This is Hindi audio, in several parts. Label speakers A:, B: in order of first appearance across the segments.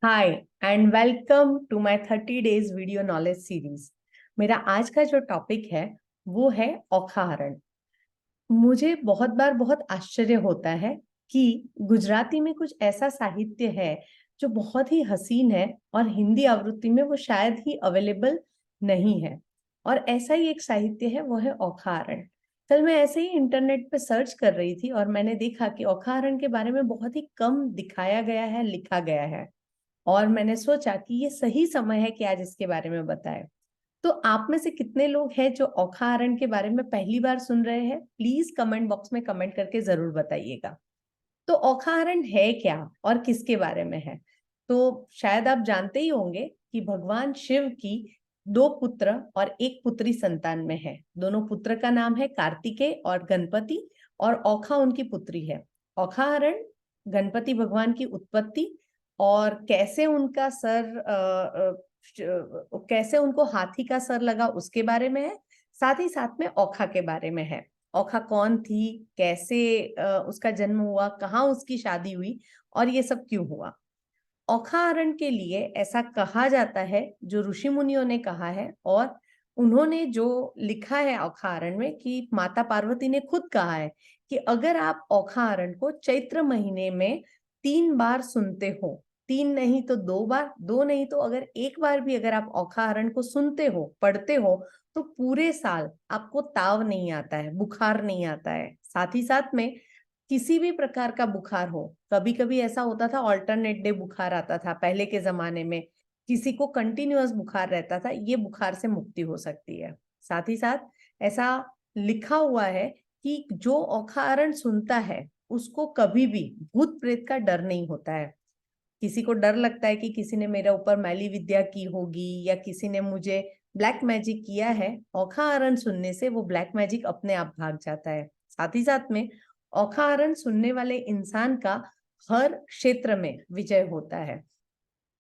A: Hi and welcome to my 30 days video knowledge series. मेरा आज का जो टॉपिक है वो है औखाहरण। मुझे बहुत बार बहुत आश्चर्य होता है कि गुजराती में कुछ ऐसा साहित्य है जो बहुत ही हसीन है और हिंदी आवृत्ति में वो शायद ही अवेलेबल नहीं है। और ऐसा ही एक साहित्य है, वो है औखाहरण। कल मैं ऐसे ही इंटरनेट पे सर्च कर रही थी और मैंने देखा कि औखाहरण के बारे में बहुत ही कम दिखाया गया है, लिखा गया है। और मैंने सोचा कि ये सही समय है कि आज इसके बारे में बताएं। तो आप में से कितने लोग हैं जो औखाहरण के बारे में पहली बार सुन रहे हैं? प्लीज कमेंट बॉक्स में कमेंट करके जरूर बताइएगा। तो औखाहरण है क्या और किसके बारे में है? तो शायद आप जानते ही होंगे कि भगवान शिव की दो पुत्र और एक पुत्री संतान में है। दोनों पुत्र का नाम है कार्तिकेय और गणपति, और औखा उनकी पुत्री है। औखाहरण गणपति भगवान की उत्पत्ति और कैसे उनका सर कैसे उनको हाथी का सर लगा उसके बारे में है। साथ ही साथ में औखा के बारे में है। औखा कौन थी, कैसे उसका जन्म हुआ, कहाँ उसकी शादी हुई और ये सब क्यों हुआ। औखाहरण के लिए ऐसा कहा जाता है, जो ऋषि मुनियों ने कहा है और उन्होंने जो लिखा है औखाहरण में, कि माता पार्वती ने खुद कहा है कि अगर आप औखाहरण को चैत्र महीने में 3 बार सुनते हो, 3 नहीं तो 2 बार, 2 नहीं तो अगर एक बार भी अगर आप औखाहरण को सुनते हो, पढ़ते हो, तो पूरे साल आपको ताव नहीं आता है, बुखार नहीं आता है। साथ ही साथ में किसी भी प्रकार का बुखार हो, कभी कभी ऐसा होता था ऑल्टरनेट डे बुखार आता था पहले के जमाने में, किसी को कंटिन्यूअस बुखार रहता था, ये बुखार से मुक्ति हो सकती है। साथ ही साथ ऐसा लिखा हुआ है कि जो औखाहरण सुनता है उसको कभी भी भूत प्रेत का डर नहीं होता है। किसी को डर लगता है कि किसी ने मेरे ऊपर मैली विद्या की होगी या किसी ने मुझे ब्लैक मैजिक किया है, औखाहरण सुनने से वो ब्लैक मैजिक अपने आप भाग जाता है। साथ ही साथ में औखाहरण सुनने वाले इंसान का हर क्षेत्र में विजय होता है।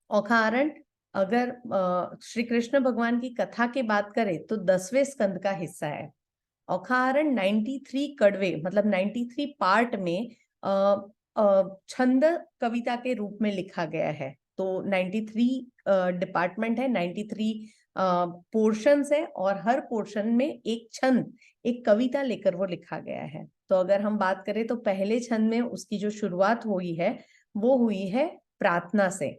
A: औखाहरण अगर श्री कृष्ण भगवान की कथा की बात करें तो 10वें स्कंद का हिस्सा है। औखाहरण 93 कड़वे मतलब 93 पार्ट में छंद कविता के रूप में लिखा गया है। तो 93 डिपार्टमेंट है, 93 पोर्शंस है और हर पोर्शन में एक छंद, एक कविता लेकर वो लिखा गया है। तो अगर हम बात करें तो पहले छंद में उसकी जो शुरुआत हुई है वो हुई है प्रार्थना से।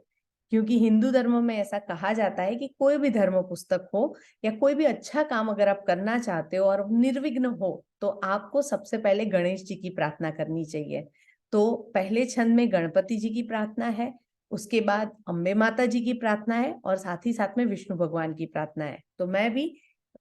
A: क्योंकि हिंदू धर्म में ऐसा कहा जाता है कि कोई भी धर्म पुस्तक हो या कोई भी अच्छा काम अगर आप करना चाहते हो और निर्विघ्न हो, तो आपको सबसे पहले गणेश जी की प्रार्थना करनी चाहिए। तो पहले छंद में गणपति जी की प्रार्थना है, उसके बाद अम्बे माता जी की प्रार्थना है और साथ ही साथ में विष्णु भगवान की प्रार्थना है। तो मैं भी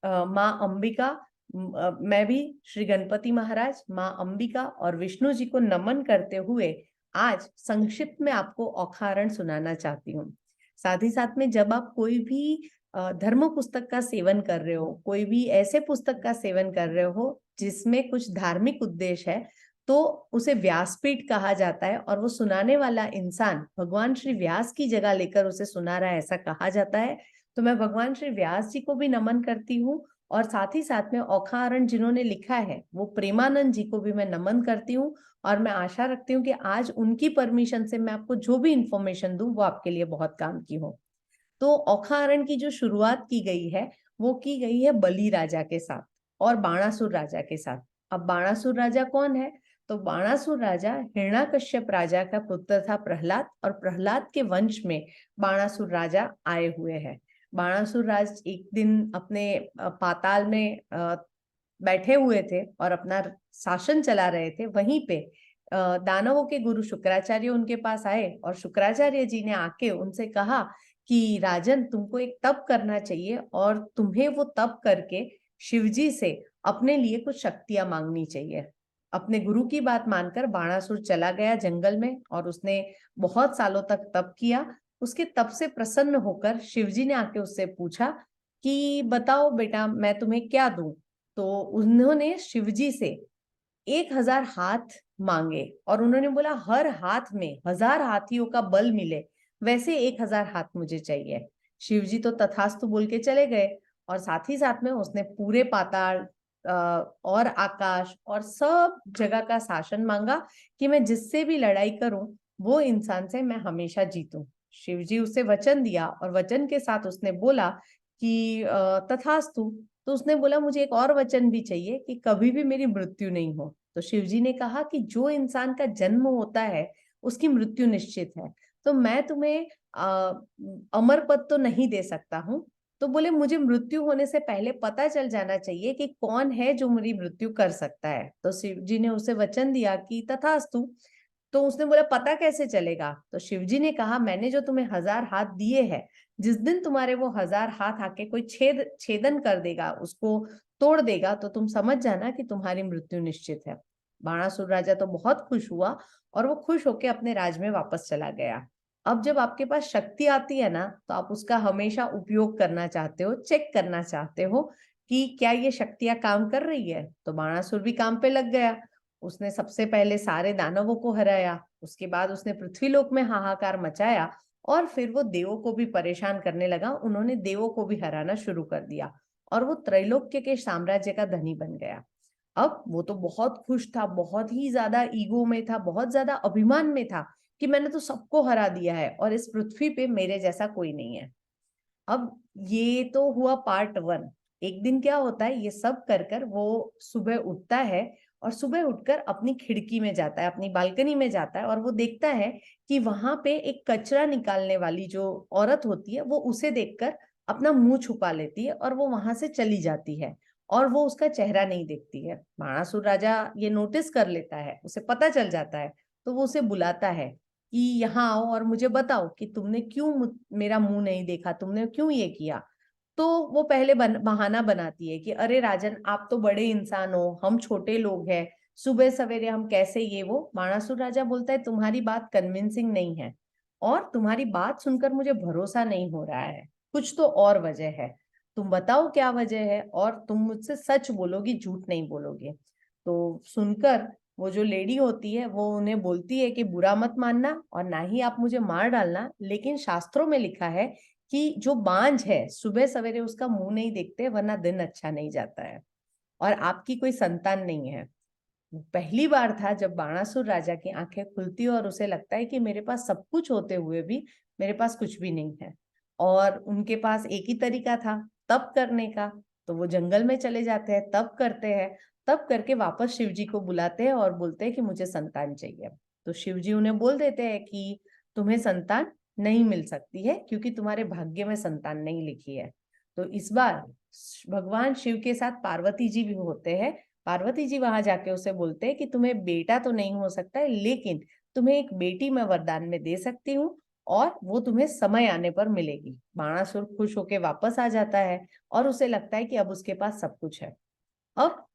A: माँ अंबिका, मैं भी श्री गणपति महाराज, माँ अंबिका और विष्णु जी को नमन करते हुए आज संक्षिप्त में आपको औखाहरण सुनाना चाहती हूँ। साथ ही साथ में जब आप कोई भी धर्म पुस्तक का सेवन कर रहे हो, कोई भी ऐसे पुस्तक का सेवन कर रहे हो जिसमें कुछ धार्मिक उद्देश्य है, तो उसे व्यासपीठ कहा जाता है और वो सुनाने वाला इंसान भगवान श्री व्यास की जगह लेकर उसे सुना रहा है, ऐसा कहा जाता है। तो मैं भगवान श्री व्यास जी को भी नमन करती हूँ और साथ ही साथ में औखाहरण जिन्होंने लिखा है वो प्रेमानंद जी को भी मैं नमन करती हूँ। और मैं आशा रखती हूँ कि आज उनकी परमिशन से मैं आपको जो भी इंफॉर्मेशन दूं वो आपके लिए बहुत काम की हो। तो औखाहरण की जो शुरुआत की गई है वो की गई है बलि राजा के साथ और बाणासुर राजा के साथ। अब बाणासुर राजा कौन है? तो बाणासुर राजा हिरण्याकश्यप राजा का पुत्र था प्रहलाद, और प्रहलाद के वंश में बाणासुर राजा आए हुए हैं। बाणासुर राज एक दिन अपने पाताल में बैठे हुए थे और अपना शासन चला रहे थे। वहीं पे दानवों के गुरु शुक्राचार्य उनके पास आए और शुक्राचार्य जी ने आके उनसे कहा कि राजन, तुमको एक तप करना चाहिए और तुम्हें वो तप करके शिवजी से अपने लिए कुछ शक्तियां मांगनी चाहिए। अपने गुरु की बात मानकर बाणासुर चला गया जंगल में और उसने बहुत सालों तक तप किया। उसके तप से प्रसन्न होकर शिवजी ने आके उससे पूछा कि बताओ बेटा, मैं तुम्हें क्या दूं। तो उन्होंने शिवजी से 1000 हाथ मांगे और उन्होंने बोला हर हाथ में 1000 हाथियों का बल मिले, वैसे 1000 हाथ मुझे चाहिए। शिवजी तो तथास्तु बोल के चले गए और साथ ही साथ में उसने पूरे पाताल और आकाश और सब जगह का शासन मांगा कि मैं जिससे भी लड़ाई करूं वो इंसान से मैं हमेशा जीतूं। शिव जी उसे वचन दिया और वचन के साथ उसने बोला कि तथास्तु। तो उसने बोला मुझे एक और वचन भी चाहिए कि कभी भी मेरी मृत्यु नहीं हो। तो शिव जी ने कहा कि जो इंसान का जन्म होता है उसकी मृत्यु निश्चित है, तो मैं तुम्हें अमर पद तो नहीं दे सकता हूँ। तो बोले मुझे मृत्यु होने से पहले पता चल जाना चाहिए कि कौन है जो मेरी मृत्यु कर सकता है। तो शिव जी ने उसे वचन दिया कि तथास्तु। तो उसने बोला पता कैसे चलेगा? तो शिव जी ने कहा मैंने जो तुम्हें 1000 हाथ दिए हैं, जिस दिन तुम्हारे वो 1000 हाथ आके कोई छेदन कर देगा, उसको तोड़ देगा, तो तुम समझ जाना कि तुम्हारी मृत्यु निश्चित है। बाणासुर राजा तो बहुत खुश हुआ और वो खुश होके अपने राज में वापस चला गया। अब जब आपके पास शक्ति आती है ना, तो आप उसका हमेशा उपयोग करना चाहते हो, चेक करना चाहते हो कि क्या ये शक्तियां काम कर रही है। तो बाणासुर भी काम पे लग गया। उसने सबसे पहले सारे दानवों को हराया, उसके बाद उसने पृथ्वीलोक में हाहाकार मचाया और फिर वो देवों को भी परेशान करने लगा। उन्होंने देवों को भी हराना शुरू कर दिया और वो त्रैलोक्य के साम्राज्य का धनी बन गया। अब वो तो बहुत खुश था, बहुत ही ज्यादा ईगो में था, बहुत ज्यादा अभिमान में था कि मैंने तो सबको हरा दिया है और इस पृथ्वी पे मेरे जैसा कोई नहीं है। अब ये तो हुआ पार्ट वन। एक दिन क्या होता है, ये सब कर कर वो सुबह उठता है और सुबह उठकर अपनी खिड़की में जाता है, अपनी बालकनी में जाता है और वो देखता है कि वहां पे एक कचरा निकालने वाली जो औरत होती है वो उसे देखकर अपना मुंह छुपा लेती है और वो वहां से चली जाती है और वो उसका चेहरा नहीं देखती है। बाणासुर राजा ये नोटिस कर लेता है, उसे पता चल जाता है। तो वो उसे बुलाता है कि यहाँ आओ और मुझे बताओ कि तुमने क्यों मेरा मुंह नहीं देखा, तुमने क्यों ये किया। तो वो पहले बहाना बनाती है कि अरे राजन, आप तो बड़े इंसान हो, हम छोटे लोग हैं, सुबह सवेरे हम कैसे ये वो। बाणासुर राजा बोलता है तुम्हारी बात कन्विंसिंग नहीं है और तुम्हारी बात सुनकर मुझे भरोसा नहीं हो रहा है, कुछ तो और वजह है। तुम बताओ क्या वजह है और तुम मुझसे सच बोलोगी, झूठ नहीं बोलोगे। तो सुनकर वो जो लेडी होती है वो उन्हें बोलती है कि बुरा मत मानना और ना ही आप मुझे मार डालना, लेकिन शास्त्रों में लिखा है कि जो बांझ है सुबह सवेरे उसका मुंह नहीं देखते वरना दिन अच्छा नहीं जाता है और आपकी कोई संतान नहीं है। पहली बार था जब बाणासुर राजा की आंखें खुलती और उसे लगता है कि मेरे पास सब कुछ होते हुए भी मेरे पास कुछ भी नहीं है। और उनके पास एक ही तरीका था तप करने का। तो वो जंगल में चले जाते हैं, तप करते हैं, तप करके वापस शिव जी को बुलाते हैं और बोलते हैं कि मुझे संतान चाहिए। तो शिव जी उन्हें बोल देते हैं कि तुम्हें संतान नहीं मिल सकती है क्योंकि तुम्हारे भाग्य में संतान नहीं लिखी है। तो इस बार भगवान शिव के साथ पार्वती जी भी होते हैं। पार्वती जी वहां जाके उसे बोलते हैं कि तुम्हें बेटा तो नहीं हो सकता है, लेकिन तुम्हें एक बेटी मैं वरदान में दे सकती हूँ और वो तुम्हें समय आने पर मिलेगी। बाणासुर खुश होके वापस आ जाता है और उसे लगता है कि अब उसके पास सब कुछ है। अब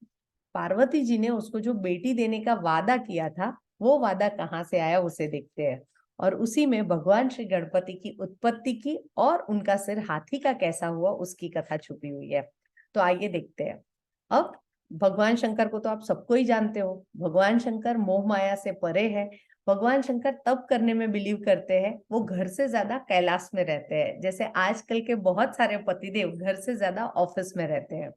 A: पार्वती जी ने उसको जो बेटी देने का वादा किया था, वो वादा कहाँ से आया उसे देखते हैं। और उसी में भगवान श्री गणपति की उत्पत्ति की और उनका सिर हाथी का कैसा हुआ उसकी कथा छुपी हुई है। तो आइए देखते हैं। अब भगवान शंकर को तो आप सबको ही जानते हो। भगवान शंकर मोह माया से परे है। भगवान शंकर तप करने में बिलीव करते हैं। वो घर से ज्यादा कैलाश में रहते हैं, जैसे आजकल के बहुत सारे पतिदेव घर से ज्यादा ऑफिस में रहते हैं।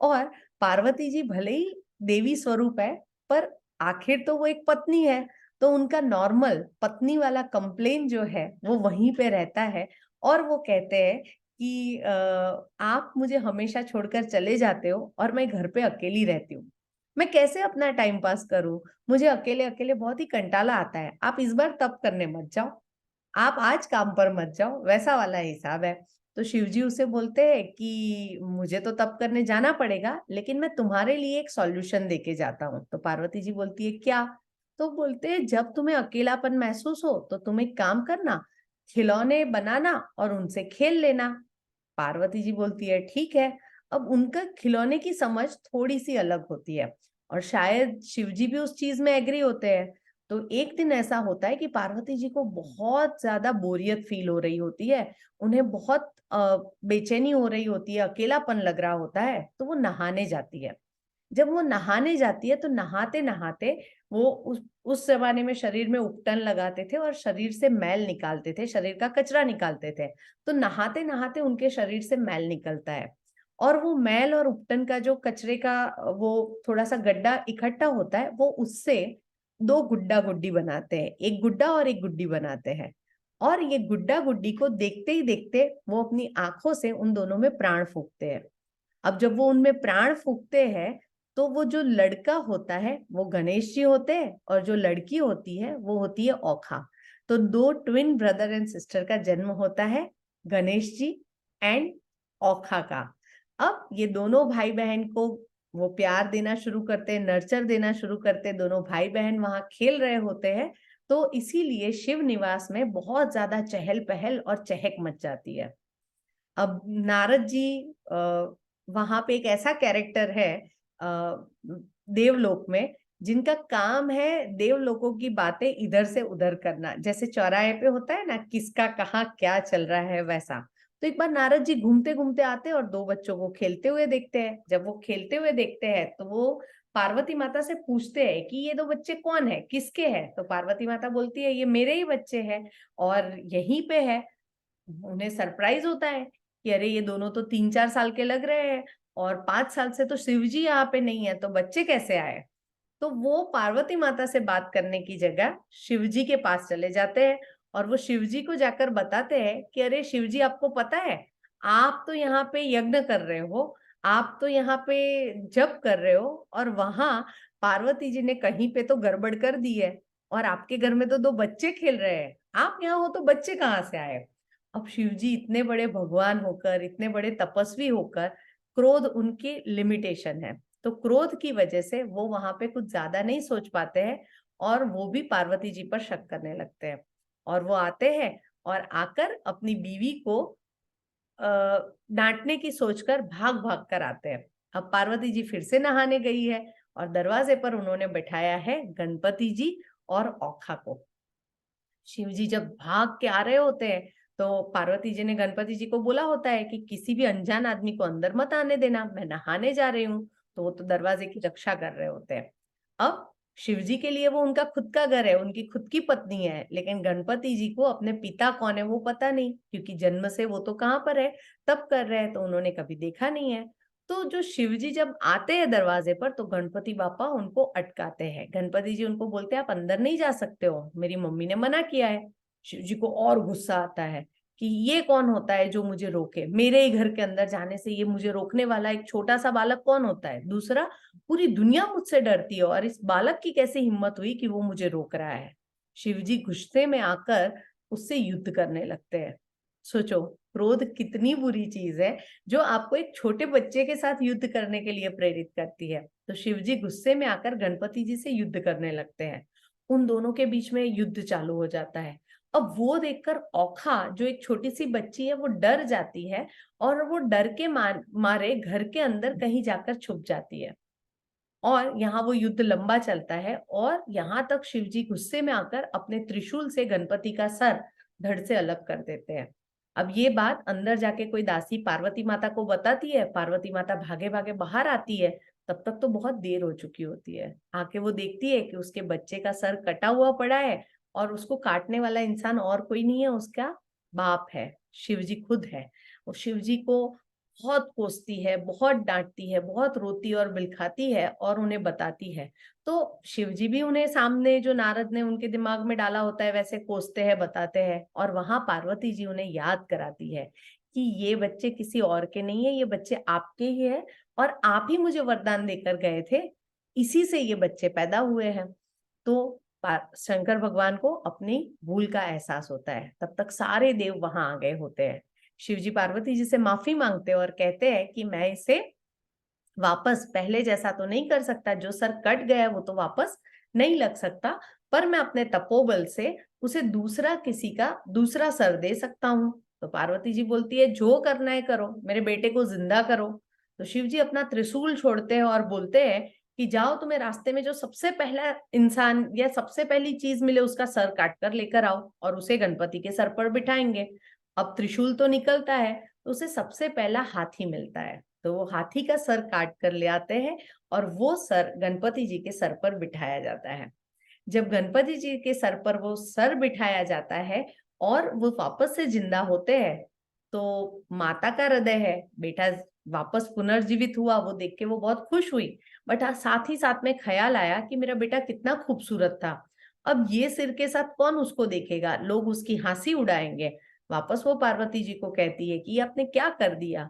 A: और पार्वती जी भले ही देवी स्वरूप है, पर आखिर तो वो एक पत्नी है। तो उनका नॉर्मल पत्नी वाला कंप्लेन जो है वो वहीं पे रहता है। और वो कहते हैं कि आप मुझे हमेशा छोड़कर चले जाते हो और मैं घर पे अकेली रहती हूँ, मैं कैसे अपना टाइम पास करूं, मुझे अकेले अकेले बहुत ही कंटाला आता है। आप इस बार तप करने मत जाओ, आप आज काम पर मत जाओ, वैसा वाला हिसाब है। तो शिव जी उसे बोलते हैं कि मुझे तो तप करने जाना पड़ेगा, लेकिन मैं तुम्हारे लिए एक सॉल्यूशन देके जाता हूँ। तो पार्वती जी बोलती है क्या? तो बोलते हैं जब तुम्हें अकेलापन महसूस हो तो तुम एक काम करना, खिलौने बनाना और उनसे खेल लेना। पार्वती जी बोलती है ठीक है। अब उनका खिलौने की समझ थोड़ी सी अलग होती है और शायद शिव जी भी उस चीज में एग्री होते हैं। तो एक दिन ऐसा होता है कि पार्वती जी को बहुत ज्यादा बोरियत फील हो रही होती है, उन्हें बहुत बेचैनी हो रही होती है, अकेलापन लग रहा होता है। तो वो नहाने जाती है। जब वो नहाने जाती है तो नहाते नहाते वो उस जमाने में शरीर में उपटन लगाते थे और शरीर से मैल निकालते थे, शरीर का कचरा निकालते थे। तो नहाते नहाते उनके शरीर से मैल निकलता है और वो मैल और उपटन का जो कचरे का वो थोड़ा सा गड्ढा इकट्ठा होता है, वो उससे दो गुड्डा गुड्डी बनाते हैं, एक गुड्डा और एक गुड्डी बनाते हैं। और ये गुड्डा गुड्डी को देखते ही देखते वो अपनी आंखों से उन दोनों में प्राण फूंकते हैं। अब जब वो उनमें प्राण फूंकते हैं तो वो जो लड़का होता है वो गणेश जी होते हैं और जो लड़की होती है वो होती है औखा। तो दो ट्विन ब्रदर एंड सिस्टर का जन्म होता है गणेश जी एंड औखा का। अब ये दोनों भाई बहन को वो प्यार देना शुरू करते हैं, नर्चर देना शुरू करते हैं। दोनों भाई बहन वहां खेल रहे होते हैं, तो इसीलिए शिव निवास में बहुत ज्यादा चहल पहल और चहक मच जाती है। अब नारद जी वहां पे एक ऐसा कैरेक्टर है देवलोक में, जिनका काम है देवलोकों की बातें इधर से उधर करना। जैसे चौराहे पे होता है ना, किसका कहाँ क्या चल रहा है, वैसा। तो एक बार नारद जी घूमते घूमते आते हैं और दो बच्चों को खेलते हुए देखते हैं। जब वो खेलते हुए देखते हैं तो वो पार्वती माता से पूछते हैं कि ये दो बच्चे कौन है, किसके हैं। तो पार्वती माता बोलती है ये मेरे ही बच्चे हैं और यहीं पे है। उन्हें सरप्राइज होता है कि अरे ये दोनों तो 3-4 साल के लग रहे हैं और 5 साल से तो शिव जी यहाँ पे नहीं है, तो बच्चे कैसे आए। तो वो पार्वती माता से बात करने की जगह शिव जी के पास चले जाते हैं और वो शिव जी को जाकर बताते हैं कि अरे शिव जी, आपको पता है आप तो यहाँ पे यज्ञ कर रहे हो, आप तो यहाँ पे जप कर रहे हो, और वहां पार्वती जी ने कहीं पे तो गड़बड़ कर दी है और आपके घर में तो दो बच्चे खेल रहे हैं, आप यहाँ हो तो बच्चे कहाँ से आए। अब शिव जी इतने बड़े भगवान होकर, इतने बड़े तपस्वी होकर, क्रोध उनकी लिमिटेशन है, तो क्रोध की वजह से वो वहां पे कुछ ज्यादा नहीं सोच पाते हैं और वो भी पार्वती जी पर शक करने लगते हैं। और वो आते हैं और आकर अपनी बीवी को डांटने की सोचकर भाग भाग कर आते हैं। अब पार्वती जी फिर से नहाने गई है और दरवाजे पर उन्होंने बैठाया है गणपति जी और औखा को। शिव जी जब भाग के आ रहे होते हैं तो पार्वती जी ने गणपति जी को बोला होता है कि किसी भी अनजान आदमी को अंदर मत आने देना, मैं नहाने जा रही हूँ। तो वो तो दरवाजे की रक्षा कर रहे होते हैं। अब शिव जी के लिए वो उनका खुद का घर है, उनकी खुद की पत्नी है, लेकिन गणपति जी को अपने पिता कौन है वो पता नहीं, क्योंकि जन्म से वो तो कहाँ पर है, तब कर रहे हैं, तो उन्होंने कभी देखा नहीं है। तो जो शिव जी जब आते हैं दरवाजे पर तो गणपति बापा उनको अटकाते हैं। गणपति जी उनको बोलते हैं आप अंदर नहीं जा सकते हो, मेरी मम्मी ने मना किया है। शिव जी को और गुस्सा आता है कि ये कौन होता है जो मुझे रोके, मेरे ही घर के अंदर जाने से ये मुझे रोकने वाला एक छोटा सा बालक कौन होता है, दूसरा पूरी दुनिया मुझसे डरती है और इस बालक की कैसे हिम्मत हुई कि वो मुझे रोक रहा है। शिव जी गुस्से में आकर उससे युद्ध करने लगते हैं। सोचो, क्रोध कितनी बुरी चीज है जो आपको एक छोटे बच्चे के साथ युद्ध करने के लिए प्रेरित करती है। तो शिव जी गुस्से में आकर गणपति जी से युद्ध करने लगते हैं। उन दोनों के बीच में युद्ध चालू हो जाता है। अब वो देखकर औखा, जो एक छोटी सी बच्ची है, वो डर जाती है और वो डर के मारे घर के अंदर कहीं जाकर छुप जाती है। और यहाँ वो युद्ध लंबा चलता है और यहाँ तक शिवजी गुस्से में आकर अपने त्रिशूल से गणपति का सर धड़ से अलग कर देते हैं। अब ये बात अंदर जाके कोई दासी पार्वती माता को बताती है। पार्वती माता भागे भागे बाहर आती है, तब तक तो बहुत देर हो चुकी होती है। आके वो देखती है कि उसके बच्चे का सर कटा हुआ पड़ा है और उसको काटने वाला इंसान और कोई नहीं है, उसका बाप है, शिवजी खुद है। और शिवजी को बहुत कोसती है, बहुत डांटती है, बहुत रोती और बिलखाती है और उन्हें बताती है। तो शिवजी भी उन्हें सामने, जो नारद ने उनके दिमाग में डाला होता है, वैसे कोसते हैं, बताते हैं। और वहां पार्वती जी उन्हें याद कराती है कि ये बच्चे किसी और के नहीं है, ये बच्चे आपके ही है और आप ही मुझे वरदान देकर गए थे, इसी से ये बच्चे पैदा हुए हैं। तो शंकर भगवान को अपनी भूल का एहसास होता है। तब तक सारे देव वहां आ गए होते हैं। शिवजी पार्वती जी से माफी मांगते हैं और कहते हैं कि मैं इसे वापस पहले जैसा तो नहीं कर सकता, जो सर कट गया है वो तो वापस नहीं लग सकता, पर मैं अपने तपोबल से उसे दूसरा, किसी का दूसरा सर दे सकता हूँ। तो पार्वती जी बोलती है जो करना है करो, मेरे बेटे को जिंदा करो। तो शिव जी अपना त्रिशूल छोड़ते हैं और बोलते हैं कि जाओ, तुम्हें रास्ते में जो सबसे पहला इंसान या सबसे पहली चीज मिले उसका सर काट कर लेकर आओ और उसे गणपति के सर पर बिठाएंगे। अब त्रिशूल तो निकलता है तो उसे सबसे पहला हाथी मिलता है, तो वो हाथी का सर काट कर ले आते हैं और वो सर गणपति जी के सर पर बिठाया जाता है। जब गणपति जी के सर पर वो सर बिठाया जाता है और वो वापस से जिंदा होते हैं, तो माता का हृदय है, बेटा वापस पुनर्जीवित हुआ, वो देख के वो बहुत खुश हुई। बट साथ ही साथ में ख्याल आया कि मेरा बेटा कितना खूबसूरत था, अब ये सिर के साथ कौन उसको देखेगा, लोग उसकी हंसी उड़ाएंगे। वापस वो पार्वती जी को कहती है कि ये आपने क्या कर दिया,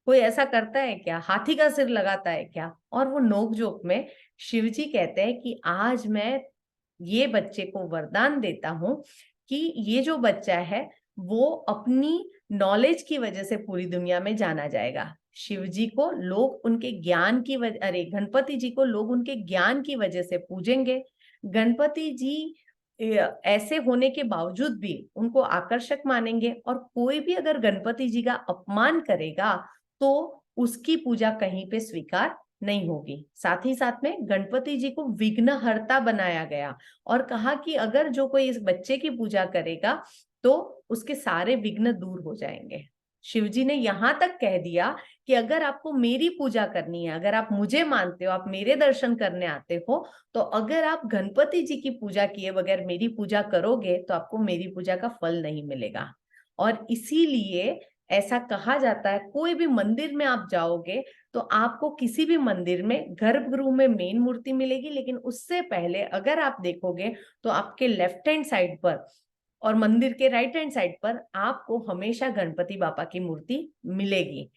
A: कोई ऐसा करता है क्या, हाथी का सिर लगाता है क्या। और वो नोकझोंक में शिव जी कहते हैं कि आज मैं ये बच्चे को वरदान देता हूं कि ये जो बच्चा है वो अपनी नॉलेज की वजह से पूरी दुनिया में जाना जाएगा। शिव जी को लोग उनके ज्ञान की वजह, अरे गणपति जी को लोग उनके ज्ञान की वजह से पूजेंगे। गणपति जी ऐसे होने के बावजूद भी उनको आकर्षक मानेंगे, और कोई भी अगर गणपति जी का अपमान करेगा तो उसकी पूजा कहीं पे स्वीकार नहीं होगी। साथ ही साथ में गणपति जी को विघ्नहर्ता बनाया गया और कहा कि अगर जो कोई इस बच्चे की पूजा करेगा तो उसके सारे विघ्न दूर हो जाएंगे। शिवजी ने यहां तक कह दिया कि अगर आपको मेरी पूजा करनी है, अगर आप मुझे मानते हो, आप मेरे दर्शन करने आते हो, तो अगर आप गणपति जी की पूजा किए बगैर मेरी पूजा करोगे तो आपको मेरी पूजा का फल नहीं मिलेगा। और इसीलिए ऐसा कहा जाता है, कोई भी मंदिर में आप जाओगे तो आपको किसी भी मंदिर में गर्भगृह में मेन मूर्ति मिलेगी, लेकिन उससे पहले अगर आप देखोगे तो आपके लेफ्ट हैंड साइड पर और मंदिर के राइट हैंड साइड पर आपको हमेशा गणपति बापा की मूर्ति मिलेगी।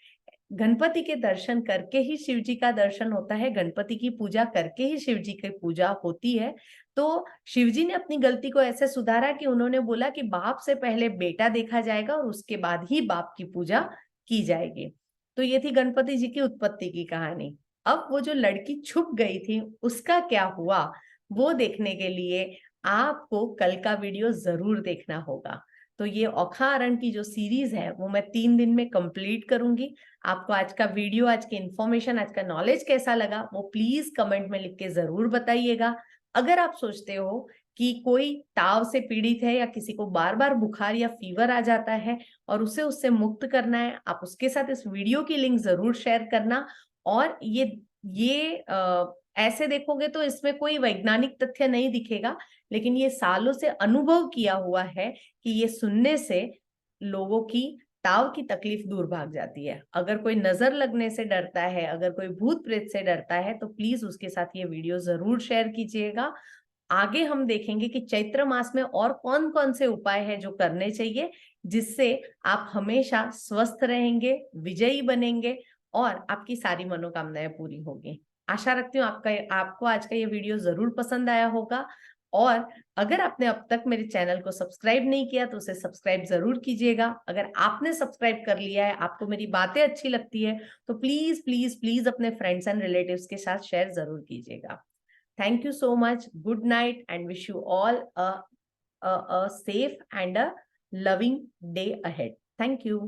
A: गणपति के दर्शन करके ही शिव जी का दर्शन होता है, गणपति की पूजा करके ही शिव जी की पूजा होती है। तो शिव जी ने अपनी गलती को ऐसे सुधारा कि उन्होंने बोला कि बाप से पहले बेटा देखा जाएगा और उसके बाद ही बाप की पूजा की जाएगी। तो ये थी गणपति जी की उत्पत्ति की कहानी। अब वो जो लड़की छुप गई थी उसका क्या हुआ, वो देखने के लिए आपको कल का वीडियो जरूर देखना होगा। तो ये ओखा अरण की जो सीरीज है वो मैं 3 दिन में कंप्लीट करूंगी। आपको आज का वीडियो, आज की इंफॉर्मेशन, आज का नॉलेज कैसा लगा वो प्लीज कमेंट में लिख के जरूर बताइएगा। अगर आप सोचते हो कि कोई ताव से पीड़ित है या किसी को बार बार बुखार या फीवर आ जाता है और उसे उससे मुक्त करना है, आप उसके साथ इस वीडियो की लिंक जरूर शेयर करना। और ये ऐसे देखोगे तो इसमें कोई वैज्ञानिक तथ्य नहीं दिखेगा, लेकिन ये सालों से अनुभव किया हुआ है कि ये सुनने से लोगों की ताव की तकलीफ दूर भाग जाती है। अगर कोई नजर लगने से डरता है, अगर कोई भूत प्रेत से डरता है, तो प्लीज उसके साथ ये वीडियो जरूर शेयर कीजिएगा। आगे हम देखेंगे कि चैत्र मास में और कौन कौन से उपाय हैं जो करने चाहिए, जिससे आप हमेशा स्वस्थ रहेंगे, विजयी बनेंगे और आपकी सारी मनोकामनाएं पूरी होगी। आशा रखती हूँ आपको आज का ये वीडियो जरूर पसंद आया होगा। और अगर आपने अब तक मेरे चैनल को सब्सक्राइब नहीं किया तो उसे सब्सक्राइब जरूर कीजिएगा। अगर आपने सब्सक्राइब कर लिया है, आपको मेरी बातें अच्छी लगती है, तो प्लीज प्लीज प्लीज अपने फ्रेंड्स एंड रिलेटिव्स के साथ शेयर जरूर कीजिएगा। Thank you so much. Good night and wish you all a safe and a loving day ahead. Thank you.